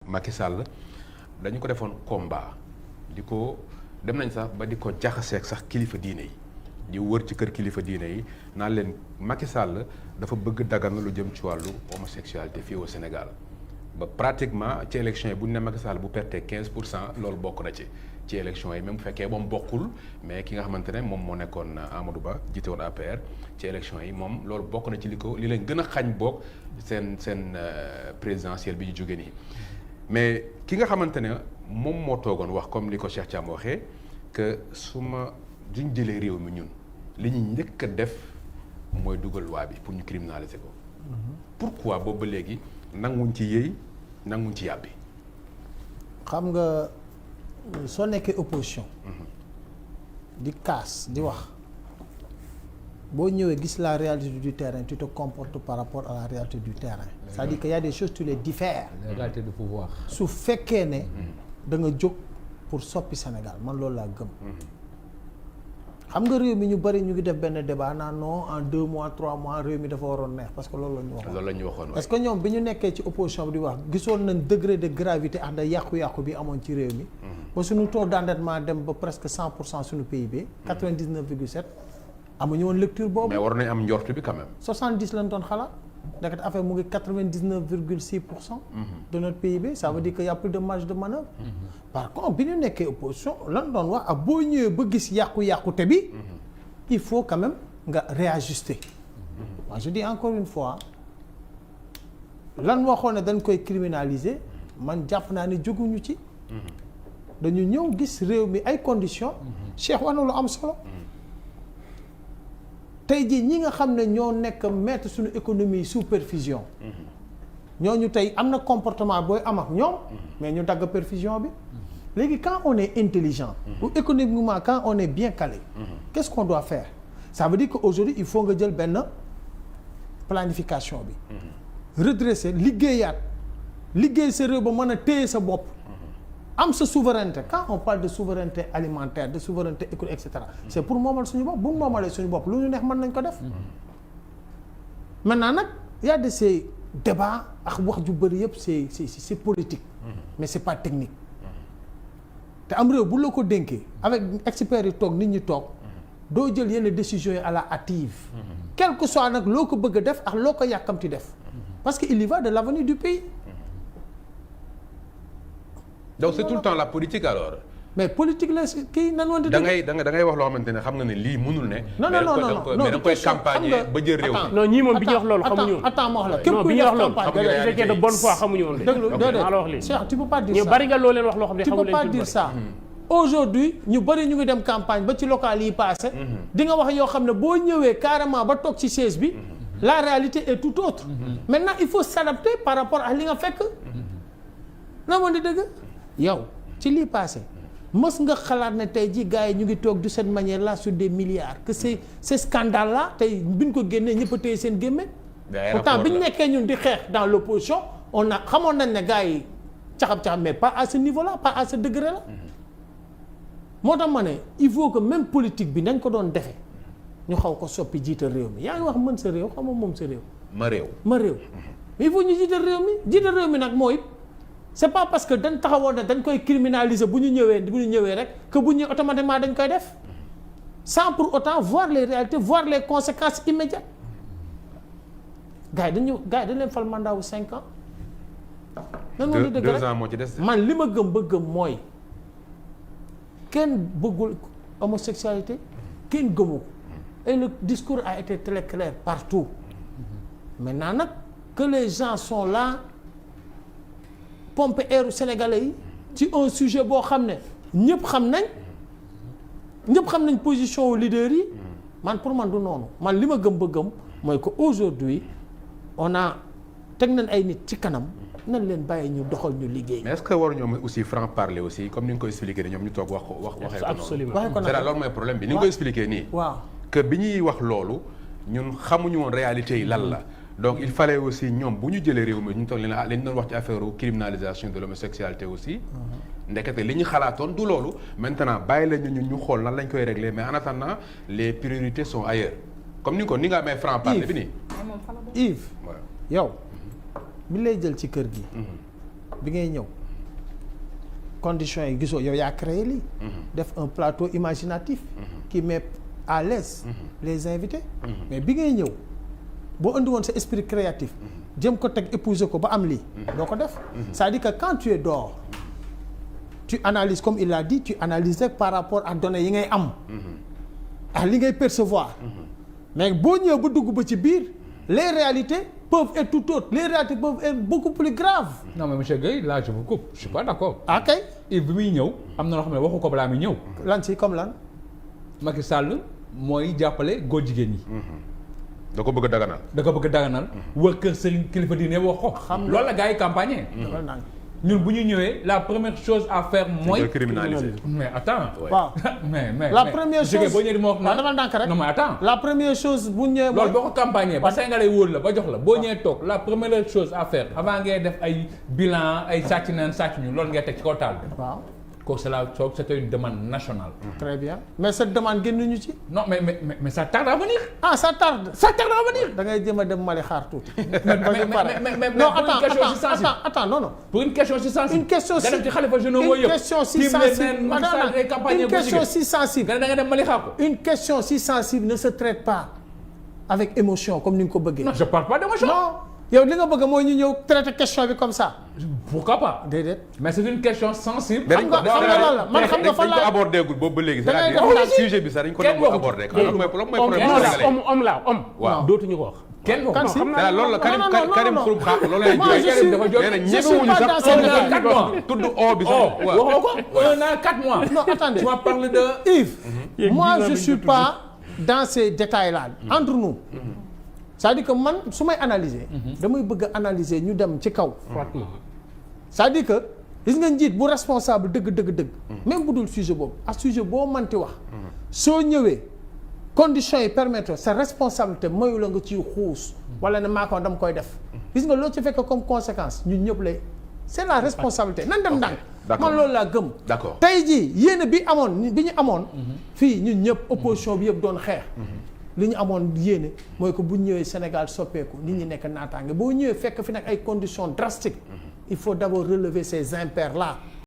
Macky Sall dañu ko defoon combat di ko dem nañ sax ba di ko jaxaseeg sax kilifa diine yi di wër ci kër kilifa diine yi naan leen Macky Sall dafa bëgg dagan lu jëm ci wàllu homosexualité fii au Sénégal ba pratiquement ci élection yi bu ñu ne Macky Sall bu pertee 15% loolu bokk na ci élection yi même bu fekkee moom bokkul mais ki nga xamante ne moom moo nekkoon Amadou Ba jiite woon APR ci élection yi moom loolu bokk na ci li leen gën a xañ boog seen présidentielle bi ñu jógee nii mais ki nga xamante ne moom moo toogoon wax comme li ko Cheikh Thiam waxee que su ma duñ jëlee réew mi ñun li ñu njëkk a def mooy dugal loi bi pour ñu criminaliser ko. Pourquoi boobu ba léegi nanguñ ci yëy nanguñ ci yàbbi. xam nga soo nekkee opposition. di kaas di wax boo ñëwee gis la réalité du terrain tu te comportes par rapport à la réalité du terrain. c'est-à-dire que y a des choses tu les diffères. la réalité du pouvoir. su fekkee ne da nga jóg pour soppi Sénégal man loolu laa gëm. xam nga réew mi ñu bari ñu ngi def benn débat naan non en 2 mois 3 mois réew mi dafa waroon neex parce que loolu la ñu waxoon. loolu la ñu waxoon parce que ñoom bi ñu nekkee ci opposition bi di wax gisoon nañ degré de gravité ak da yàqu-yàqu bi amoon ci réew mi. ba suñu taux d'endettement dem ba presque 100% suñu PIB. 99,7 amuñu woon lecture boobu. mais war nañ am njort bi quand même. 70 lañ doon xalaat ndeket affaire mu ngi 99,6%. de notre PIB ça veut dire que y a plus de marge de manœuvre. par contre bi ñu nekkee opposition lan doon wax ak boo ñëwee ba gis yàqu-yàqute bi. il faut quand même nga réajuster. moi je dis encore une fois lan waxoon ne dañ koy criminaliser man jàpp naa ne jóguñu ci. dañu ñëw gis réew mi ay conditions. Cheikh wax na lu am solo. tey jii ñi nga xam ne ñoo nekk mettre suñu économie sous perfusion. ñooñu tey am na comportement booy am ak ñoom. mais ñu dagg perfusion bi. léegi quand on est intelligent. ou économiquement quand on est bien calé. qu'est-ce qu'on doit faire ça veut dire que aujourd'hui il faut nga jël benn planification bi. redresser liggéeyaat liggéey sa réew ba mën a téye sa bopp. am sa souveraineté quand on parle de souveraineté alimentaire de souveraineté économique et cetera c'est pour moomal suñu bopp bu mu moomalee suñu bopp lu ñu neex mën nañ ko def. maintenant nag y a de ces débats ak wax ju bëri yëpp c'est politique. mais c'est pas technique. te am réew bu la ko dénkee avec experts yi toog nit ñi toog doo jël yenn décisions yi à la hâtive. quel que soit nag loo ko bëgg a def ak loo ko yàkkamti def. parce que il y va de l'avenir du pays. donc c'est tout le temps la politique alors. mais politique la kii nan woon. da ngay wax loo xamante ne xam nga ne lii mënul ne. non mais da nga koy campagne ba jël réew mi. non ñii moom bi ñu wax loolu xamuñu woon. attends ma wax la képp ku ñu wax loolu bu fekkee de bonne foi xamuñu woon de. déglu maa la wax lii Cheikh tu peux pas dire ça ñu bari nga loo leen wax loo xam ne tu xamu peux leen pas dire ça. aujourd'hui ñu bari ñu ngi dem campagne ba ci local yi passé di nga wax yoo xam ne boo ñëwee carrément ba toog ci chaise bi la réalité est tout autre. maintenant il faut s'adapter par rapport à li nga fekk. na ma di dëgg yow ci lii passé mës nga xalaat ne tey jii gars yi ñu ngi toog de cette manière là sur des milliards que ces scandales là tey bi ñu ko génnee ñëpp a téye seen gémmiñ. pourtant bi ñu nekkee ñun di xeex dans l'opposition on a xamoon nañ ne gars yi caxab-caxab mais pas à ce niveau là pas à ce degré là. moo tax ma ne il faut que même politique bi nañ ko doon defee ñu xaw ko soppi jiital réew mi yaa ngi wax mën sa réew xam nga moom sa réew. ma réew. mais il faut ñu jiital réew mi nag mooy. c'est pas parce que dañ taxawoon ne dañ koy criminaliser bu ñu ñëwee rek que bu ñu automatiquement dañ koy def sans pour autant voir les réalités voir les conséquences immédiates gars yi dañ leen fal mandat wu 5 ans. nan moo di dëgg rek 2 ans moo ci des. man li ma gëm ba gëm mooy kenn bëggul homosexualité kenn gëmu ko et le discours a été très clair partout maintenant nag que les gens sont là. pompe air sénégalais yi ci un sujet boo xam ne ñëpp xam nañ position leader yi man pour man du noonu man li ma gëm ba gëm mooy que aujourd'hui on a teg nañ ay nit ci kanam nañ leen bàyyi ñu doxal ñu liggéey. mais est-ce que waru ñoom aussi franc parler aussi comme ni nga ko expliqué nii ñoom ñu toog waxee ko noonu. waxee ko c'est loolu mooy problème bi ni nga ko expliqué nii. waaw que bi ñuy wax loolu ñun xamuñu woon réalité yi lan la. donc il fallait aussi ñoom bu ñu jëlee réew mi ñu toog leen doon wax ci affaire criminalisation de l'homosexualité aussi. ndekete li ñu xalaatoon du loolu. maintenant bàyyi la ñu xool nan lañ koy régler mais en attendant les priorités sont ailleurs comme ni nga amee franc parler bi nii. Yves yow bi lay jël ci kër gi. bi ngay ñëw conditions yi gisoo yow yaa créé lii. def un plateau imaginatif. qui met à l'aise les invités. mais bi ngay ñëw boo indi woon sa esprit créatif. jëm ko teg épouser ko ba am lii. doo ko def. c'est-à-dire que quand tu es dehors. tu analyses comme il l'a dit tu analyses rek par rapport à données yi ngay am. ak li ngay percevoir. mais boo ñëwee ba dugg ba ci biir les réalités peuvent être tout autres les réalités peuvent être beaucoup plus graves. non mais monsieur Guèye là je vous coupe je suis pas d'accord. ok bi muy ñëw am na loo xam ne waxu ko balaa muy ñëw. lan si comme lan. Macky Sall mooy jàppale góor jigéen ñi. da ko bëgg a daganal. da ko bëgg a daganal. wër kër Serigne kilifa diine wax ko. loolu la gars yi campagne. ñun bu ñu ñëwee la première chose à faire mooy. criminaliser. mais attends. waaw mais la première chose boo ñëwee di ma wax waaw dafa ndànk rek non mais attends. la première chose bu ñëwee. loolu boo ko campagne ba Sénégalais wóor la ba jox la boo ñëwee toog la première chose à faire avant ngay def ay bilan ay sàcc naan sàcc ñu loolu ngay teg ci kaw taal bi. waaw kooku c'était une demande nationale. très bien mais cette demande génnuñu ci. non mais ça tarde à venir. ah ça tarde. ça tarde à venir. da ngay jéem a dem Mali xaar tuuti. mais non attends non. pour une question si sensible. une question si nga dem ci xalifa généraux yëpp. une question si sensible une question si sensible. nga dem Mali xaar ko. une question si sensible ne se traite pas avec émotion comme ni nga ko bëggee. non je parle pas d'émotion. non yow li nga bëgg mooy ñu ñëw traiter question bi comme ça. pourquoi pas. déedéet. mais c'est une question sensible. xam nga lan la man xam nga fan dañ ko abordé gul boobu ba léegi. da ngay c'est-à-dire sujet bi sax dañ ko doon abordé. mooy problème homme waaw dootuñu ko wax. kenn ko kan si loolu la Karim Xrum Xax loolu lay moi je suis ñemewuñu sax tudd o bi sax waxoo ko 1 an 4 mois. non attendez tu m'as parlé de Yves. moi je suis pas dans ces détails là entre nous. c'est-à-dire que man su may analyser. damay bëgg a analyser ñu dem ci kaw. c'est-à-dire que gis nga njiit bu responsable dëgg. même bu dul sujet boobu ak sujet boo mënti wax. soo ñëwee conditions yi permettre sa responsabilité mayu la nga ciy xuus. wala ne maa ko dama koy def. gis nga loo ci fekk comme conséquence ñun ñëpp lay c'est la responsabilité nan dem ndànk. man loolu laa gëm. d'accord tey jii yéene bi ñu amoon. fii ñun ñëpp opposition bi yëpp doon xeex. li ñu amoon yéene mooy que bu ñëwee Sénégal soppeeku nit ñi nekk naataange boo ñëwee fekk fi nag ay conditions drastiques il faut d'abord relever ces impairs là